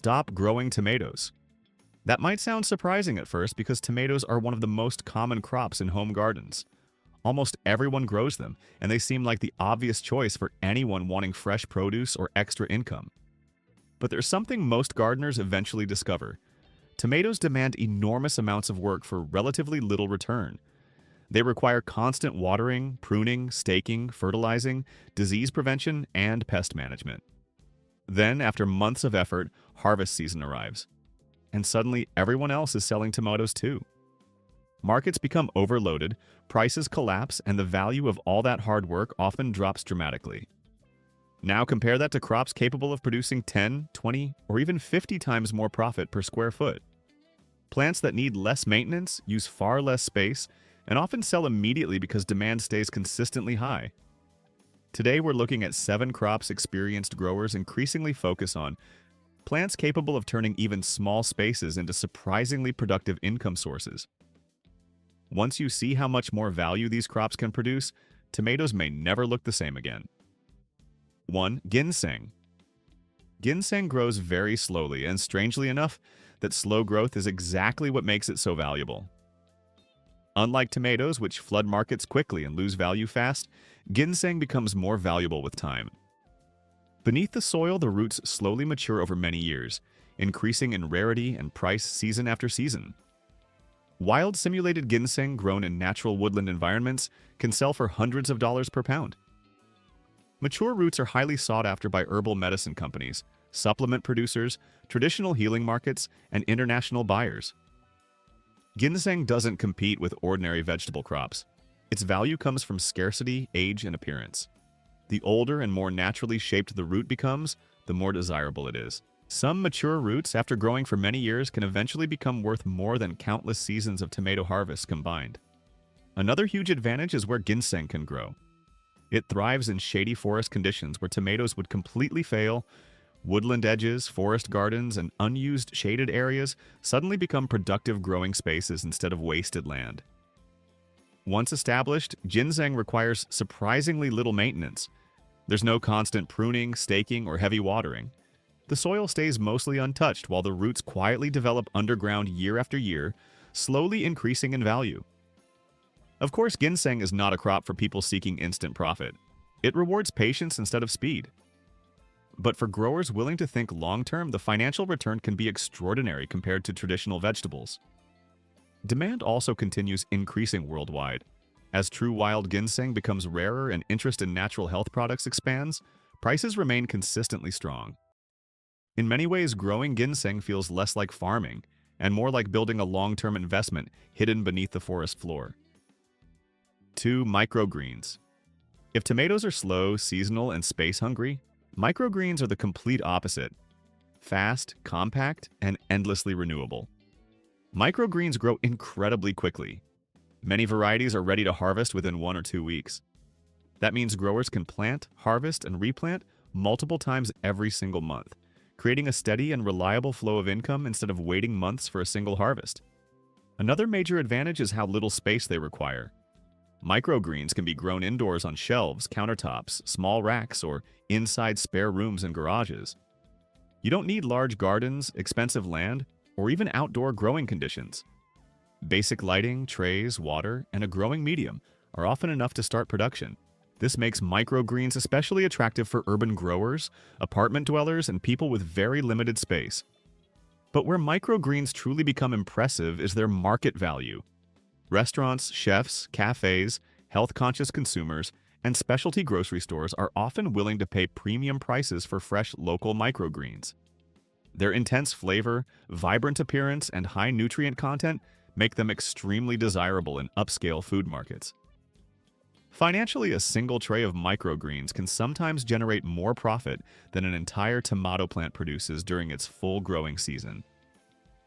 stop growing tomatoes. That might sound surprising at first because tomatoes are one of the most common crops in home gardens. Almost everyone grows them, and they seem like the obvious choice for anyone wanting fresh produce or extra income. But there's something most gardeners eventually discover. Tomatoes demand enormous amounts of work for relatively little return. They require constant watering, pruning, staking, fertilizing, disease prevention, and pest management. Then, after months of effort, harvest season arrives. And suddenly, everyone else is selling tomatoes too. Markets become overloaded, prices collapse, and the value of all that hard work often drops dramatically. Now compare that to crops capable of producing 10, 20, or even 50 times more profit per square foot. Plants that need less maintenance, use far less space, and often sell immediately because demand stays consistently high. Today we're looking at 7 crops experienced growers increasingly focus on, plants capable of turning even small spaces into surprisingly productive income sources. Once you see how much more value these crops can produce, tomatoes may never look the same again. 1. Ginseng. Ginseng grows very slowly, and strangely enough, that slow growth is exactly what makes it so valuable. Unlike tomatoes, which flood markets quickly and lose value fast, ginseng becomes more valuable with time. Beneath the soil, the roots slowly mature over many years, increasing in rarity and price season after season. Wild simulated ginseng grown in natural woodland environments can sell for hundreds of dollars per pound. Mature roots are highly sought after by herbal medicine companies, supplement producers, traditional healing markets, and international buyers. Ginseng doesn't compete with ordinary vegetable crops. Its value comes from scarcity, age, and appearance. The older and more naturally shaped the root becomes, the more desirable it is. Some mature roots, after growing for many years, can eventually become worth more than countless seasons of tomato harvests combined. Another huge advantage is where ginseng can grow. It thrives in shady forest conditions where tomatoes would completely fail. Woodland edges, forest gardens, and unused shaded areas suddenly become productive growing spaces instead of wasted land. Once established, ginseng requires surprisingly little maintenance. There's no constant pruning, staking, or heavy watering. The soil stays mostly untouched while the roots quietly develop underground year after year, slowly increasing in value. Of course, ginseng is not a crop for people seeking instant profit. It rewards patience instead of speed. But for growers willing to think long-term, the financial return can be extraordinary compared to traditional vegetables. Demand also continues increasing worldwide. As true wild ginseng becomes rarer and interest in natural health products expands, prices remain consistently strong. In many ways, growing ginseng feels less like farming and more like building a long-term investment hidden beneath the forest floor. 2. Microgreens. If tomatoes are slow, seasonal, and space-hungry, microgreens are the complete opposite: fast, compact, and endlessly renewable. Microgreens grow incredibly quickly. Many varieties are ready to harvest within 1 or 2 weeks. That means growers can plant, harvest, and replant multiple times every single month, creating a steady and reliable flow of income instead of waiting months for a single harvest. Another major advantage is how little space they require. Microgreens can be grown indoors on shelves, countertops, small racks, or inside spare rooms and garages. You don't need large gardens, expensive land, or even outdoor growing conditions. Basic lighting, trays, water, and a growing medium are often enough to start production. This makes microgreens especially attractive for urban growers, apartment dwellers, and people with very limited space. But where microgreens truly become impressive is their market value. Restaurants, chefs, cafes, health-conscious consumers, and specialty grocery stores are often willing to pay premium prices for fresh local microgreens. Their intense flavor, vibrant appearance, and high nutrient content make them extremely desirable in upscale food markets. Financially, a single tray of microgreens can sometimes generate more profit than an entire tomato plant produces during its full growing season.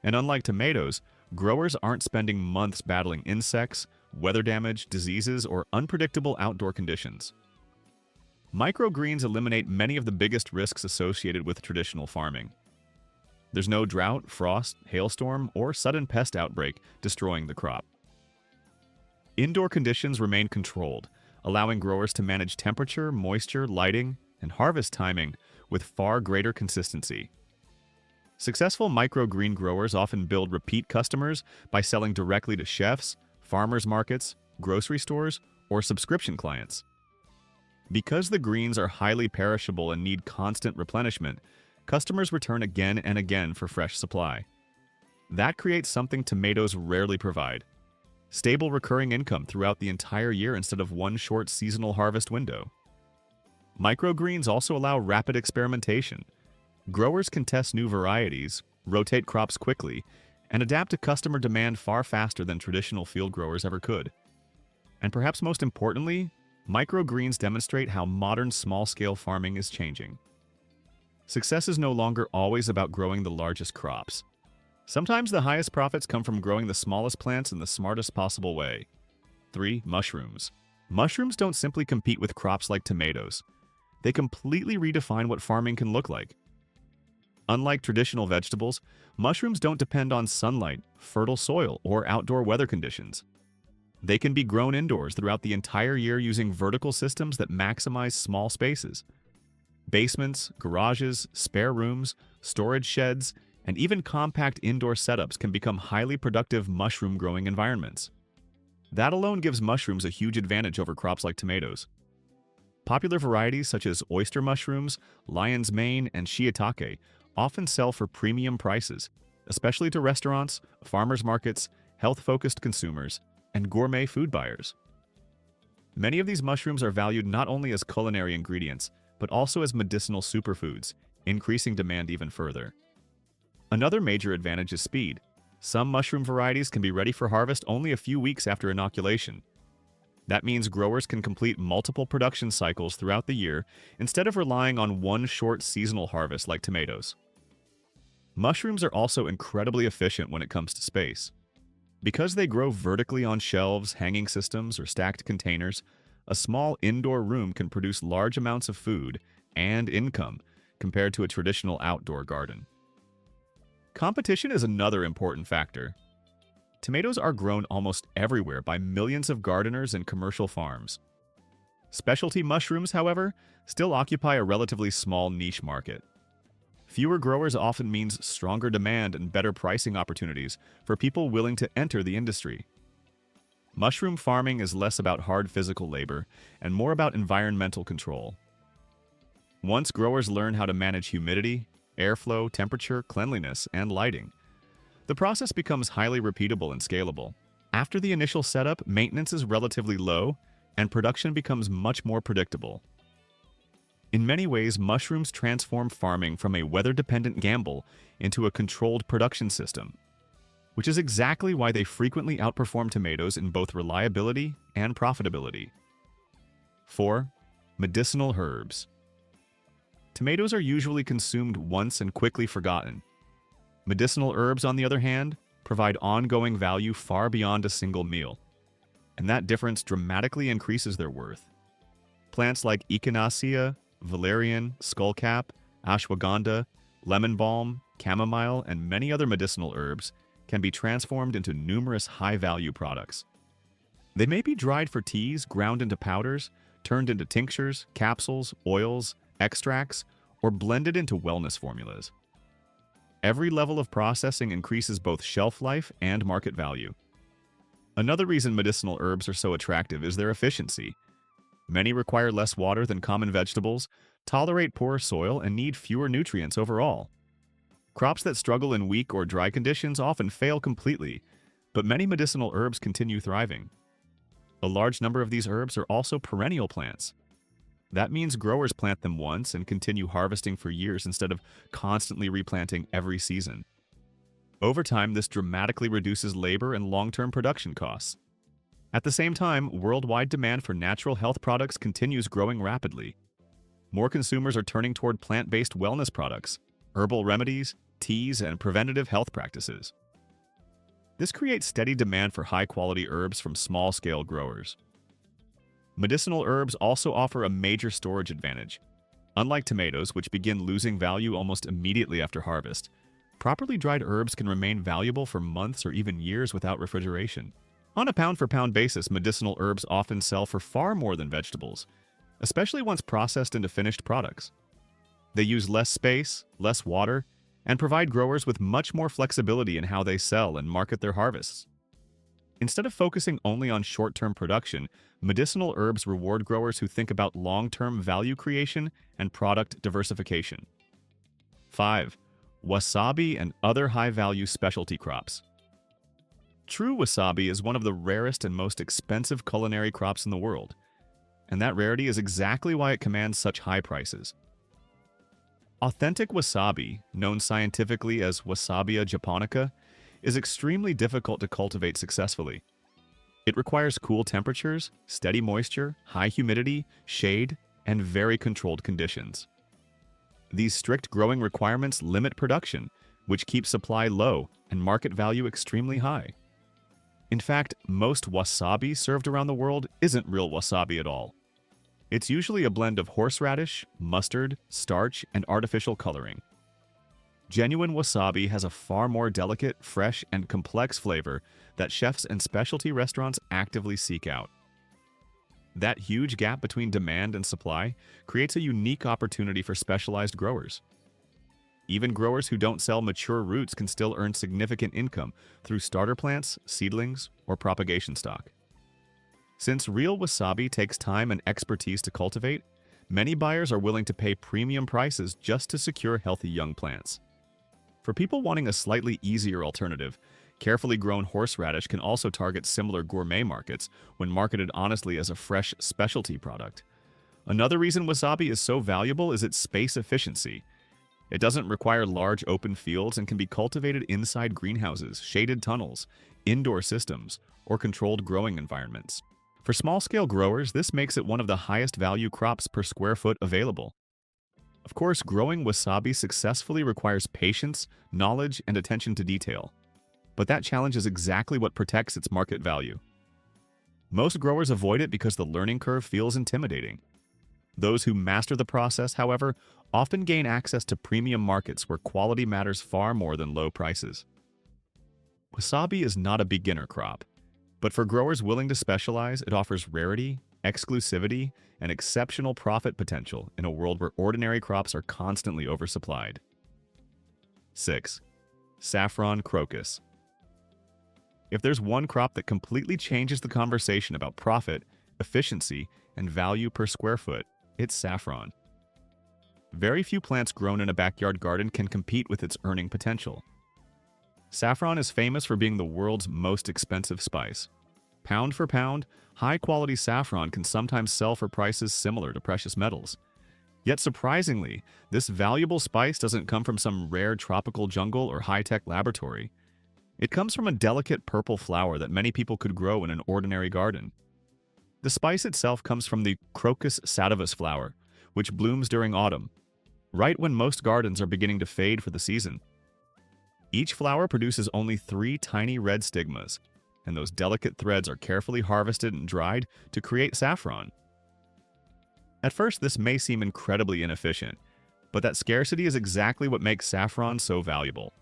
And unlike tomatoes, growers aren't spending months battling insects, weather damage, diseases, or unpredictable outdoor conditions. Microgreens eliminate many of the biggest risks associated with traditional farming. There's no drought, frost, hailstorm, or sudden pest outbreak destroying the crop. Indoor conditions remain controlled, allowing growers to manage temperature, moisture, lighting, and harvest timing with far greater consistency. Successful microgreen growers often build repeat customers by selling directly to chefs, farmers markets, grocery stores, or subscription clients. Because the greens are highly perishable and need constant replenishment, customers return again and again for fresh supply. That creates something tomatoes rarely provide: stable recurring income throughout the entire year instead of one short seasonal harvest window. Microgreens also allow rapid experimentation. Growers can test new varieties, rotate crops quickly, and adapt to customer demand far faster than traditional field growers ever could. And perhaps most importantly, microgreens demonstrate how modern small-scale farming is changing. Success is no longer always about growing the largest crops. Sometimes the highest profits come from growing the smallest plants in the smartest possible way. 3. Mushrooms. Mushrooms don't simply compete with crops like tomatoes. They completely redefine what farming can look like. Unlike traditional vegetables, mushrooms don't depend on sunlight, fertile soil, or outdoor weather conditions. They can be grown indoors throughout the entire year using vertical systems that maximize small spaces. Basements, garages, spare rooms, storage sheds, and even compact indoor setups can become highly productive mushroom growing environments. That alone gives mushrooms a huge advantage over crops like tomatoes. Popular varieties such as oyster mushrooms, lion's mane, and shiitake often sell for premium prices, especially to restaurants, farmers markets, health-focused consumers, and gourmet food buyers. Many of these mushrooms are valued not only as culinary ingredients, but also as medicinal superfoods, increasing demand even further. Another major advantage is speed. Some mushroom varieties can be ready for harvest only a few weeks after inoculation. That means growers can complete multiple production cycles throughout the year instead of relying on one short seasonal harvest like tomatoes. Mushrooms are also incredibly efficient when it comes to space. Because they grow vertically on shelves, hanging systems, or stacked containers, a small indoor room can produce large amounts of food and income compared to a traditional outdoor garden. Competition is another important factor. Tomatoes are grown almost everywhere by millions of gardeners and commercial farms. Specialty mushrooms, however, still occupy a relatively small niche market. Fewer growers often means stronger demand and better pricing opportunities for people willing to enter the industry. Mushroom farming is less about hard physical labor and more about environmental control. Once growers learn how to manage humidity, airflow, temperature, cleanliness, and lighting, the process becomes highly repeatable and scalable. After the initial setup, maintenance is relatively low, and production becomes much more predictable. In many ways, mushrooms transform farming from a weather-dependent gamble into a controlled production system, which is exactly why they frequently outperform tomatoes in both reliability and profitability. 4. Medicinal herbs. Tomatoes are usually consumed once and quickly forgotten. Medicinal herbs, on the other hand, provide ongoing value far beyond a single meal, and that difference dramatically increases their worth. Plants like echinacea, valerian, skullcap, ashwagandha, lemon balm, chamomile, and many other medicinal herbs can be transformed into numerous high-value products. They may be dried for teas, ground into powders, turned into tinctures, capsules, oils, extracts, or blended into wellness formulas. Every level of processing increases both shelf life and market value. Another reason medicinal herbs are so attractive is their efficiency. Many require less water than common vegetables, tolerate poor soil, and need fewer nutrients overall. Crops that struggle in weak or dry conditions often fail completely, but many medicinal herbs continue thriving. A large number of these herbs are also perennial plants. That means growers plant them once and continue harvesting for years instead of constantly replanting every season. Over time, this dramatically reduces labor and long-term production costs. At the same time, worldwide demand for natural health products continues growing rapidly. More consumers are turning toward plant-based wellness products, herbal remedies, teas, and preventative health practices. This creates steady demand for high-quality herbs from small-scale growers. Medicinal herbs also offer a major storage advantage. Unlike tomatoes, which begin losing value almost immediately after harvest, properly dried herbs can remain valuable for months or even years without refrigeration. On a pound-for-pound basis, medicinal herbs often sell for far more than vegetables, especially once processed into finished products. They use less space, less water, and provide growers with much more flexibility in how they sell and market their harvests. Instead of focusing only on short-term production, medicinal herbs reward growers who think about long-term value creation and product diversification. 5. Wasabi and other high-value specialty crops. True wasabi is one of the rarest and most expensive culinary crops in the world, and that rarity is exactly why it commands such high prices. Authentic wasabi, known scientifically as Wasabia japonica, is extremely difficult to cultivate successfully. It requires cool temperatures, steady moisture, high humidity, shade, and very controlled conditions. These strict growing requirements limit production, which keeps supply low and market value extremely high. In fact, most wasabi served around the world isn't real wasabi at all. It's usually a blend of horseradish, mustard, starch, and artificial coloring. Genuine wasabi has a far more delicate, fresh, and complex flavor that chefs and specialty restaurants actively seek out. That huge gap between demand and supply creates a unique opportunity for specialized growers. Even growers who don't sell mature roots can still earn significant income through starter plants, seedlings, or propagation stock. Since real wasabi takes time and expertise to cultivate, many buyers are willing to pay premium prices just to secure healthy young plants. For people wanting a slightly easier alternative, carefully grown horseradish can also target similar gourmet markets when marketed honestly as a fresh specialty product. Another reason wasabi is so valuable is its space efficiency. It doesn't require large open fields and can be cultivated inside greenhouses, shaded tunnels, indoor systems, or controlled growing environments. For small-scale growers, this makes it one of the highest value crops per square foot available. Of course, growing wasabi successfully requires patience, knowledge, and attention to detail. But that challenge is exactly what protects its market value. Most growers avoid it because the learning curve feels intimidating. Those who master the process, however, often gain access to premium markets where quality matters far more than low prices. Wasabi is not a beginner crop, but for growers willing to specialize, it offers rarity, exclusivity, and exceptional profit potential in a world where ordinary crops are constantly oversupplied. 6. Saffron crocus. If there's one crop that completely changes the conversation about profit, efficiency, and value per square foot, it's saffron. Very few plants grown in a backyard garden can compete with its earning potential. Saffron is famous for being the world's most expensive spice. Pound for pound, high-quality saffron can sometimes sell for prices similar to precious metals. Yet surprisingly, this valuable spice doesn't come from some rare tropical jungle or high-tech laboratory. It comes from a delicate purple flower that many people could grow in an ordinary garden. The spice itself comes from the Crocus sativus flower, which blooms during autumn, right when most gardens are beginning to fade for the season. Each flower produces only 3 tiny red stigmas, and those delicate threads are carefully harvested and dried to create saffron. At first, this may seem incredibly inefficient, but that scarcity is exactly what makes saffron so valuable.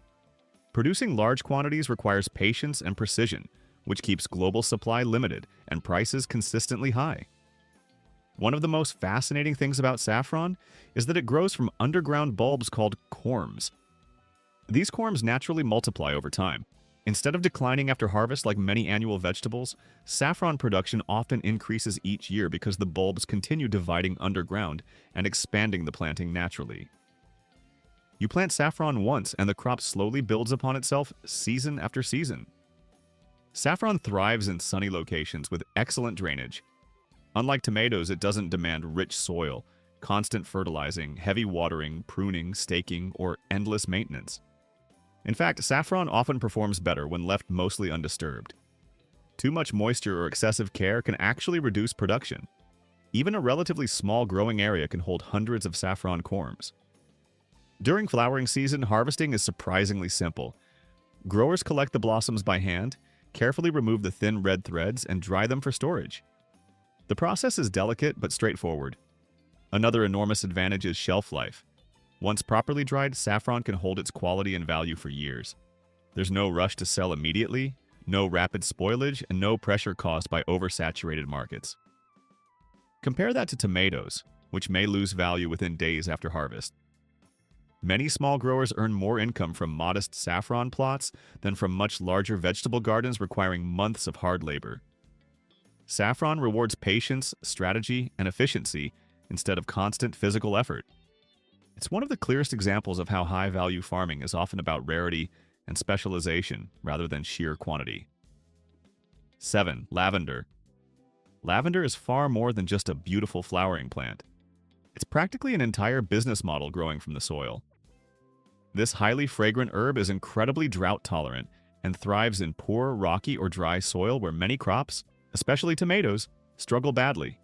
Producing large quantities requires patience and precision, which keeps global supply limited and prices consistently high. One of the most fascinating things about saffron is that it grows from underground bulbs called corms. These corms naturally multiply over time. Instead of declining after harvest like many annual vegetables, saffron production often increases each year because the bulbs continue dividing underground and expanding the planting naturally. You plant saffron once and the crop slowly builds upon itself season after season. Saffron thrives in sunny locations with excellent drainage. Unlike tomatoes, it doesn't demand rich soil, constant fertilizing, heavy watering, pruning, staking, or endless maintenance. In fact, saffron often performs better when left mostly undisturbed. Too much moisture or excessive care can actually reduce production. Even a relatively small growing area can hold hundreds of saffron corms. During flowering season, harvesting is surprisingly simple. Growers collect the blossoms by hand, carefully remove the thin red threads, and dry them for storage. The process is delicate but straightforward. Another enormous advantage is shelf life. Once properly dried, saffron can hold its quality and value for years. There's no rush to sell immediately, no rapid spoilage, and no pressure caused by oversaturated markets. Compare that to tomatoes, which may lose value within days after harvest. Many small growers earn more income from modest saffron plots than from much larger vegetable gardens requiring months of hard labor. Saffron rewards patience, strategy, and efficiency instead of constant physical effort. It's one of the clearest examples of how high-value farming is often about rarity and specialization rather than sheer quantity. 7. Lavender. Lavender is far more than just a beautiful flowering plant. It's practically an entire business model growing from the soil. This highly fragrant herb is incredibly drought-tolerant and thrives in poor, rocky, or dry soil where many crops, especially tomatoes, struggle badly.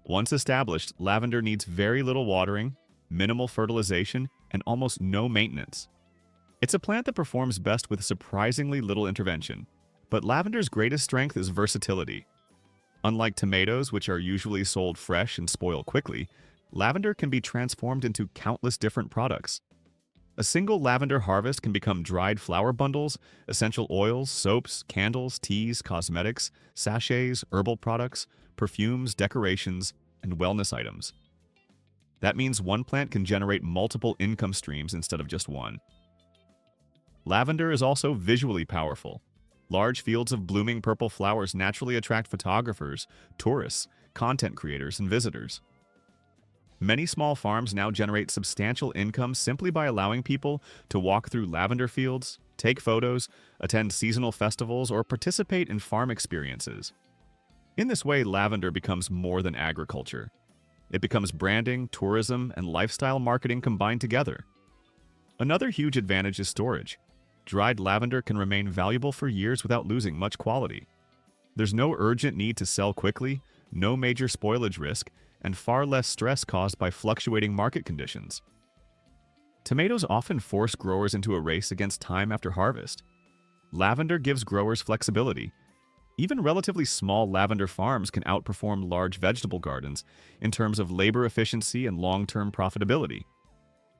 Once established, lavender needs very little watering, minimal fertilization, and almost no maintenance. It's a plant that performs best with surprisingly little intervention, but lavender's greatest strength is versatility. Unlike tomatoes, which are usually sold fresh and spoil quickly, lavender can be transformed into countless different products. A single lavender harvest can become dried flower bundles, essential oils, soaps, candles, teas, cosmetics, sachets, herbal products, perfumes, decorations, and wellness items. That means one plant can generate multiple income streams instead of just one. Lavender is also visually powerful. Large fields of blooming purple flowers naturally attract photographers, tourists, content creators, and visitors. Many small farms now generate substantial income simply by allowing people to walk through lavender fields, take photos, attend seasonal festivals, or participate in farm experiences. In this way, lavender becomes more than agriculture. It becomes branding, tourism, and lifestyle marketing combined together. Another huge advantage is storage. Dried lavender can remain valuable for years without losing much quality. There's no urgent need to sell quickly, no major spoilage risk, and far less stress caused by fluctuating market conditions. Tomatoes often force growers into a race against time after harvest. Lavender gives growers flexibility. Even relatively small lavender farms can outperform large vegetable gardens in terms of labor efficiency and long-term profitability.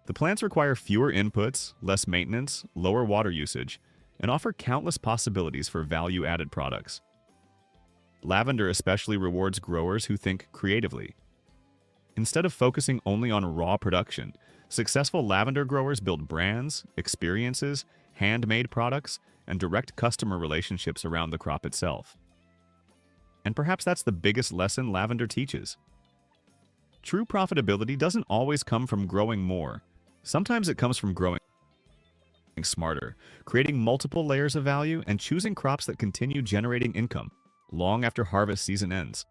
The plants require fewer inputs, less maintenance, lower water usage, and offer countless possibilities for value-added products. Lavender especially rewards growers who think creatively. Instead of focusing only on raw production, successful lavender growers build brands, experiences, handmade products, and direct customer relationships around the crop itself. And perhaps that's the biggest lesson lavender teaches. True profitability doesn't always come from growing more. Sometimes it comes from growing smarter, creating multiple layers of value, and choosing crops that continue generating income long after harvest season ends.